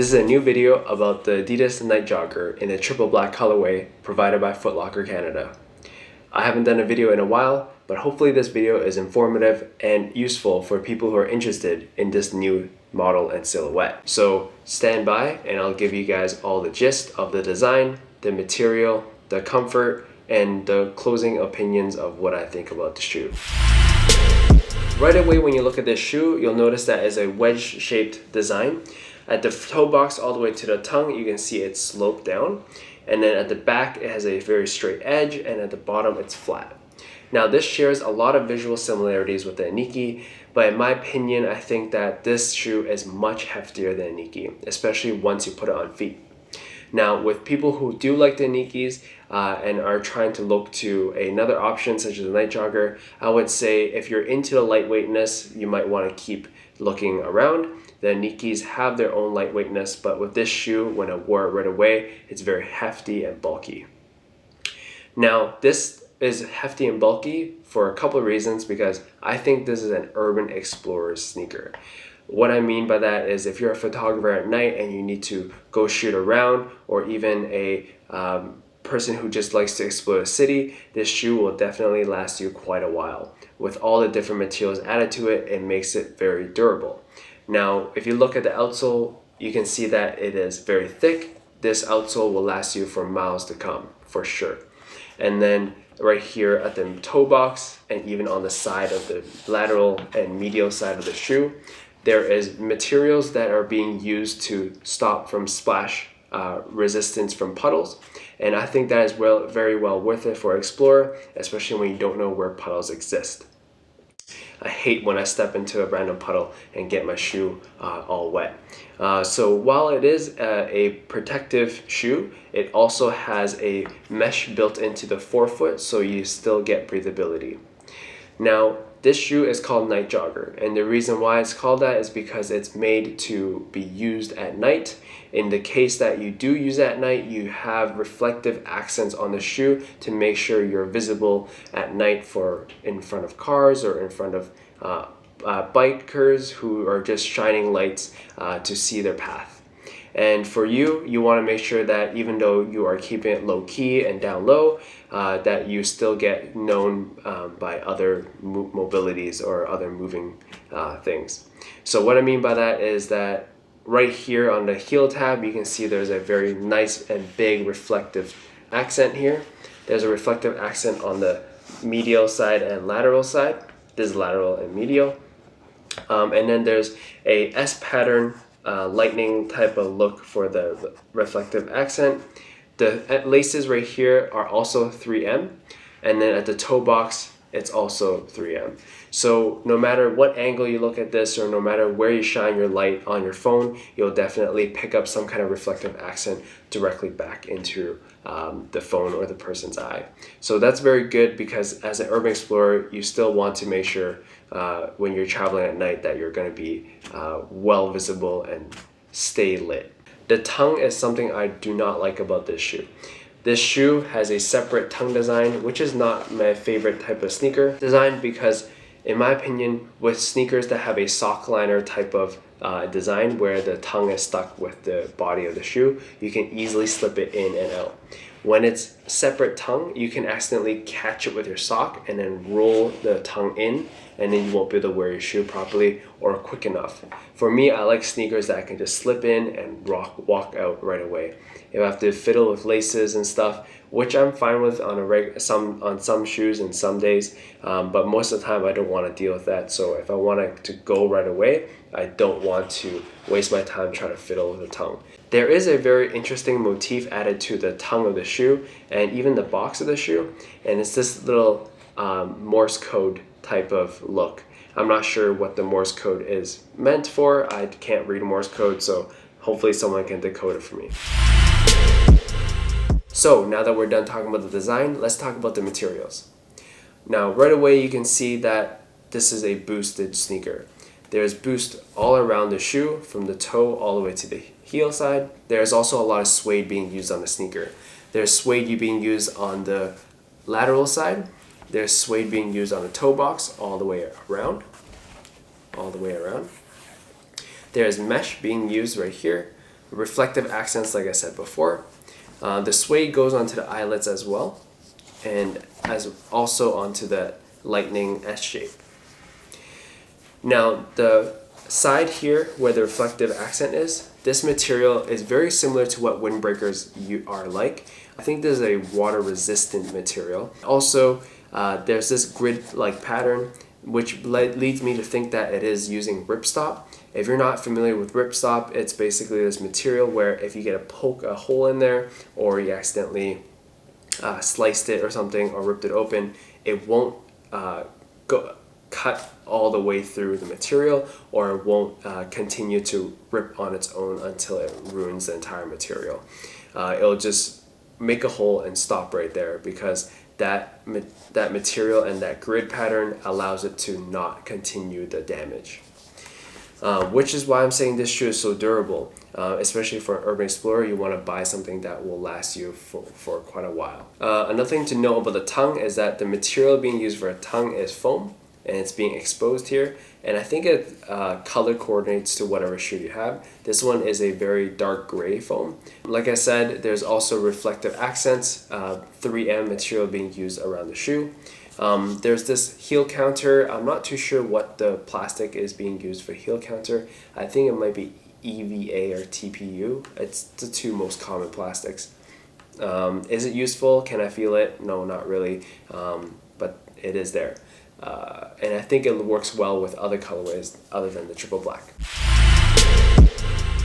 This is a new video about the Adidas Nite Jogger in a triple black colorway provided by Foot Locker Canada. I haven't done a video in a while, but hopefully this video is informative and useful for people who are interested in this new model and silhouette. So stand by and I'll give you guys all the gist of the design, the material, the comfort, and the closing opinions of what I think about the shoe. Right away when you look at this shoe, you'll notice that it's a wedge-shaped design. At the toe box all the way to the tongue, you can see it's sloped down. And then at the back, it has a very straight edge, and at the bottom, it's flat. Now, this shares a lot of visual similarities with the Neek, but in my opinion, I think that this shoe is much heftier than Neek, especially once you put it on feet. Now, with people who do like the Neekis and are trying to look to another option such as the Nite Jogger, I would say if you're into the lightweightness, you might want to keep looking around. The Neekis have their own lightweightness, but with this shoe, when I wore it right away, it's very hefty and bulky. Now, this is hefty and bulky for a couple of reasons because I think this is an urban explorer sneaker. What I mean by that is if you're a photographer at night and you need to go shoot around, or even a person who just likes to explore a city, this shoe will definitely last you quite a while. With all the different materials added to it, it makes it very durable. Now, if you look at the outsole, you can see that it is very thick. This outsole will last you for miles to come, for sure. And then right here at the toe box, and even on the side of the lateral and medial side of the shoe, there is materials that are being used to stop from splash resistance from puddles. And I think that is very well worth it for an explorer, especially when you don't know where puddles exist. I hate when I step into a random puddle and get my shoe all wet. So while it is a protective shoe, it also has a mesh built into the forefoot, so you still get breathability. Now, this shoe is called Nite Jogger, and the reason why it's called that is because it's made to be used at night. In the case that you do use it at night, you have reflective accents on the shoe to make sure you're visible at night for in front of cars or in front of bikers who are just shining lights to see their path. And for you, you want to make sure that even though you are keeping it low key and down low, that you still get known by other mobilities or other moving things. So what I mean by that is that right here on the heel tab, you can see there's a very nice and big reflective accent here. There's a reflective accent on the medial side and lateral side. This is lateral and medial. And then there's a S pattern lightning type of look for the reflective accent. The laces right here are also 3M, and then at the toe box it's also 3M. So no matter what angle you look at this, or no matter where you shine your light on your phone, you'll definitely pick up some kind of reflective accent directly back into the phone or the person's eye. So that's very good because as an urban explorer, you still want to make sure when you're traveling at night that you're going to be well visible and stay lit. The tongue is something I do not like about this shoe. This shoe has a separate tongue design, which is not my favorite type of sneaker design because, in my opinion, with sneakers that have a sock liner type of design where the tongue is stuck with the body of the shoe, you can easily slip it in and out. When it's separate tongue, you can accidentally catch it with your sock and then roll the tongue in, and then you won't be able to wear your shoe properly or quick enough. For me, I like sneakers that I can just slip in and walk out right away. If I have to fiddle with laces and stuff, which I'm fine with on some shoes and some days, but most of the time I don't want to deal with that. So if I want it to go right away, I don't want to waste my time trying to fiddle with the tongue. There is a very interesting motif added to the tongue of the shoe and even the box of the shoe, and it's this little Morse code type of look. I'm not sure what the Morse code is meant for. I can't read Morse code, so hopefully someone can decode it for me. So now that we're done talking about the design, let's talk about the materials. Now right away you can see that this is a boosted sneaker. There's boost all around the shoe from the toe all the way to the heel side. There's also a lot of suede being used on the sneaker. There's suede being used on the lateral side. There's suede being used on the toe box all the way around. There's mesh being used right here reflective accents like I said before. The suede goes onto the eyelets as well, and as also onto the lightning S shape. Now the side here where the reflective accent is, this material is very similar to what windbreakers are like. I think this is a water resistant material. Also, there's this grid like pattern which leads me to think that it is using ripstop. If you're not familiar with ripstop, it's basically this material where if you get a hole in there, or you accidentally sliced it or something, or ripped it open, it won't cut all the way through the material, or it won't continue to rip on its own until it ruins the entire material. It'll just make a hole and stop right there, because that material and that grid pattern allows it to not continue the damage. Which is why I'm saying this shoe is so durable. Especially for an urban explorer, you want to buy something that will last you for quite a while. Another thing to know about the tongue is that the material being used for a tongue is foam, and it's being exposed here, and I think it color coordinates to whatever shoe you have. This one is a very dark gray foam. Like I said, there's also reflective accents, 3M material being used around the shoe. There's this heel counter. I'm not too sure what the plastic is being used for heel counter. I think it might be EVA or TPU. It's the two most common plastics. Is it useful? Can I feel it? No, not really, but it is there. And I think it works well with other colorways other than the triple black.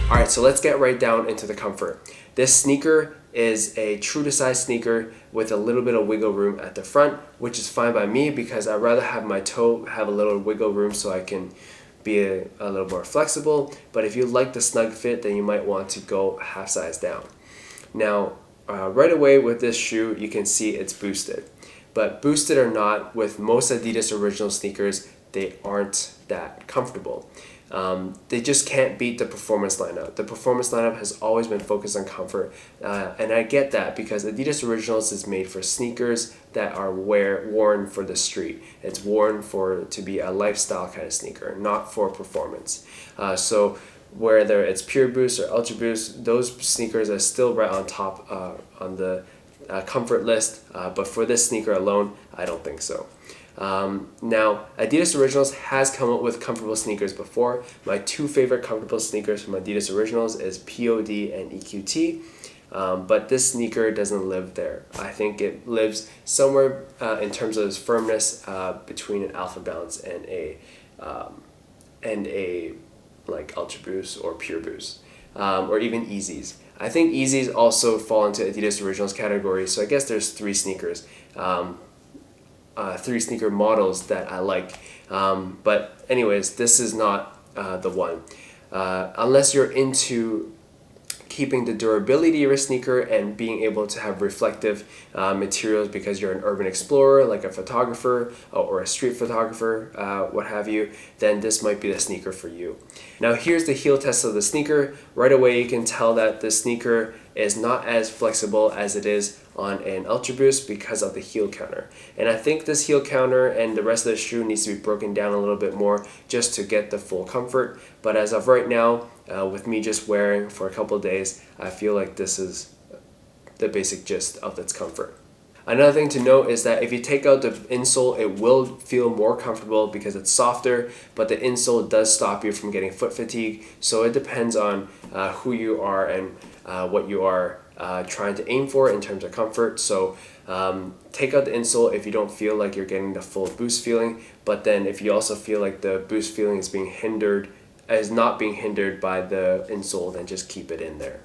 Alright, so let's get right down into the comfort. This sneaker is a true to size sneaker with a little bit of wiggle room at the front, which is fine by me because I'd rather have my toe have a little wiggle room so I can be a little more flexible. But if you like the snug fit, then you might want to go half size down. Now, right away with this shoe, you can see it's boosted. But boosted or not, with most Adidas original sneakers, they aren't that comfortable. They just can't beat the performance lineup. The performance lineup has always been focused on comfort, and I get that because Adidas Originals is made for sneakers that are worn for the street. It's worn to be a lifestyle kind of sneaker, not for performance. So whether it's PureBOOST or UltraBoost, those sneakers are still right on top on the comfort list, but for this sneaker alone, I don't think so. Now, Adidas Originals has come up with comfortable sneakers before. My two favorite comfortable sneakers from Adidas Originals is POD and EQT, but this sneaker doesn't live there. I think it lives somewhere in terms of its firmness between an ALPHABOUNCE and a like UltraBoost or PureBOOST, or even Yeezys. I think Yeezys also fall into Adidas Originals category, so I guess there's three sneaker models that I like. But anyways, this is not the one. Unless you're into keeping the durability of a sneaker and being able to have reflective materials because you're an urban explorer, like a photographer or a street photographer, what have you, then this might be the sneaker for you. Now here's the heel test of the sneaker. Right away you can tell that the sneaker is not as flexible as it is on an UltraBoost because of the heel counter. And I think this heel counter and the rest of the shoe needs to be broken down a little bit more just to get the full comfort. But as of right now, with me just wearing for a couple of days, I feel like this is the basic gist of its comfort. Another thing to note is that if you take out the insole, it will feel more comfortable because it's softer, but the insole does stop you from getting foot fatigue. So it depends on who you are and what you are trying to aim for in terms of comfort. So take out the insole if you don't feel like you're getting the full boost feeling, but then if you also feel like the boost feeling is not being hindered by the insole, then just keep it in there.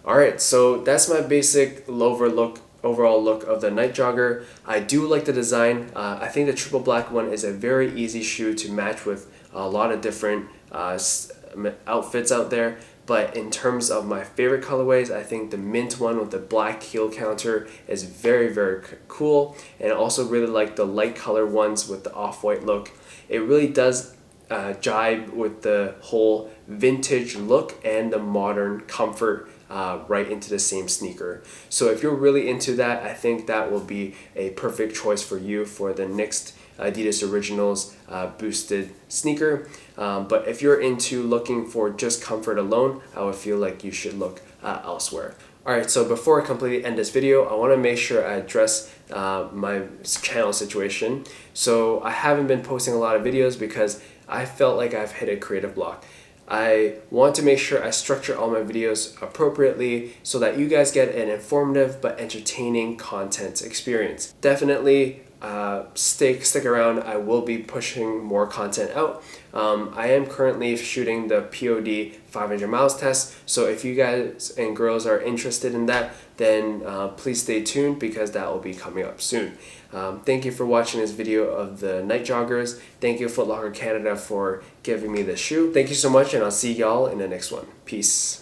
Alright, so that's my basic overall look of the Nite Jogger. I do like the design. I think the triple black one is a very easy shoe to match with a lot of different outfits out there. But in terms of my favorite colorways, I think the mint one with the black heel counter is very, very cool. And I also really like the light color ones with the off-white look. It really does jibe with the whole vintage look and the modern comfort right into the same sneaker. So if you're really into that, I think that will be a perfect choice for you for the next Adidas Originals boosted sneaker. But if you're into looking for just comfort alone, I would feel like you should look elsewhere. Alright, so before I completely end this video, I want to make sure I address my channel situation. So I haven't been posting a lot of videos because I felt like I've hit a creative block. I want to make sure I structure all my videos appropriately so that you guys get an informative but entertaining content experience. Definitely stick around. I will be pushing more content out. I am currently shooting the POD 500 miles test, so if you guys and girls are interested in that, then please stay tuned because that will be coming up soon. Thank you for watching this video of the Nite Joggers. Thank you Foot Locker Canada for giving me this shoe. Thank you so much, and I'll see y'all in the next one. Peace.